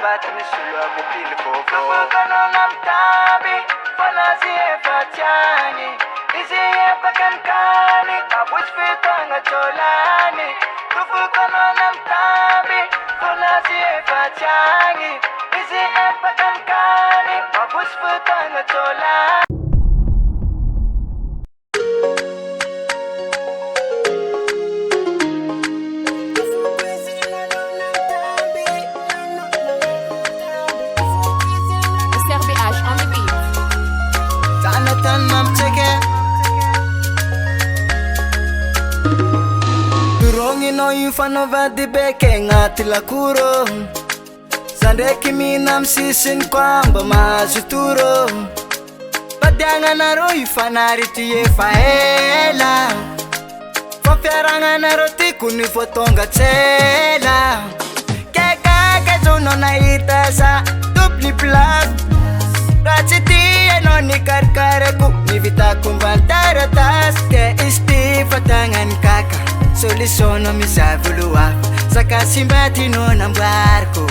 Nouveauté sur le mobile Vovo. Tofoko namtabi, fanazi fatiani. Izi pakankani, abus fitanga cholani. Tofoko namtabi, fanazi fatiani. Izi pakankani, abus fitanga cholani. No infanova di beke ngati lakuro Sandeki mina msisin kwamba mazuturo Badianga naro ifanari tiye faela Fafiaranga naro tiku ni fotonga tela Keka kezuno na itasa dupli plus Rachitiye no ni karkareku ni vita kumbantaratas Ke isti fatangan kaka Solution misavuluwa Saka simbati no nambarko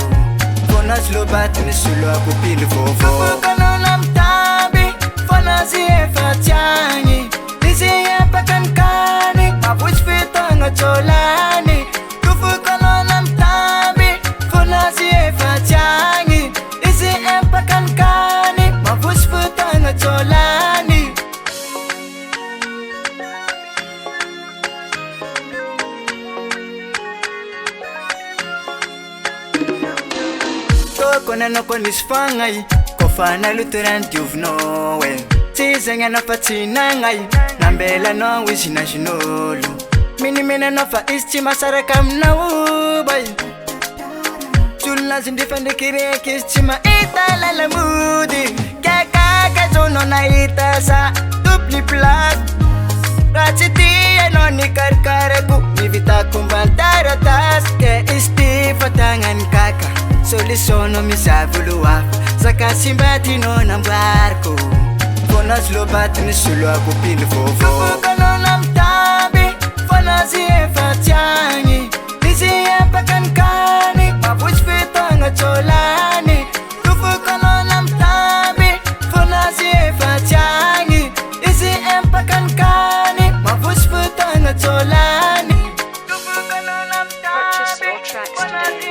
Fonas lobati ni sulu ako pili Vovo. Tofoko namtabi Fonazi fatiani Lisi pakankani Mabus fitanga cholani Tofoko namtabi Fonazi fatiani Lisi pakankani Mabus fitanga cholani. Kona no konisfangai Kofana luturan tuvnowe Tizanga no patinangai Nambela no wishina shinolu Mini mena no fa isti masara kam na ubay Chulna zindifende kireki ischima itala la mudi Kaka kazuno na itasa dupli plus Rachitiye no ni karkareku Ni vita kumbantaratas Ke isti fatangan kaka Solution misavuluwa Saka simbati no nambarko Fonas lobati ni sulu ako pili Vovo. Tofoko namtabi Fonazi fatiani Lisi pakankani Mabus fitanga cholani Tofoko namtabi Fonazi fatiani Lisi pakankani Mabus fitanga cholani. Purchase your tracks today.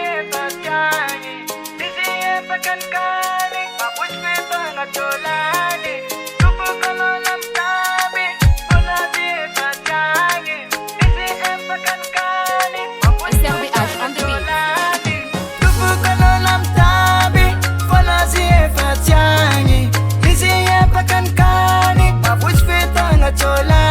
Pakankani, mabus fitanga cholani. Tofoko namtabi, fonazi fatiani. Lisi pakankani, mabus fitanga cholani. Tofoko namtabi, fonazi fatiani. Lisi pakankani, mabus fitanga cholani.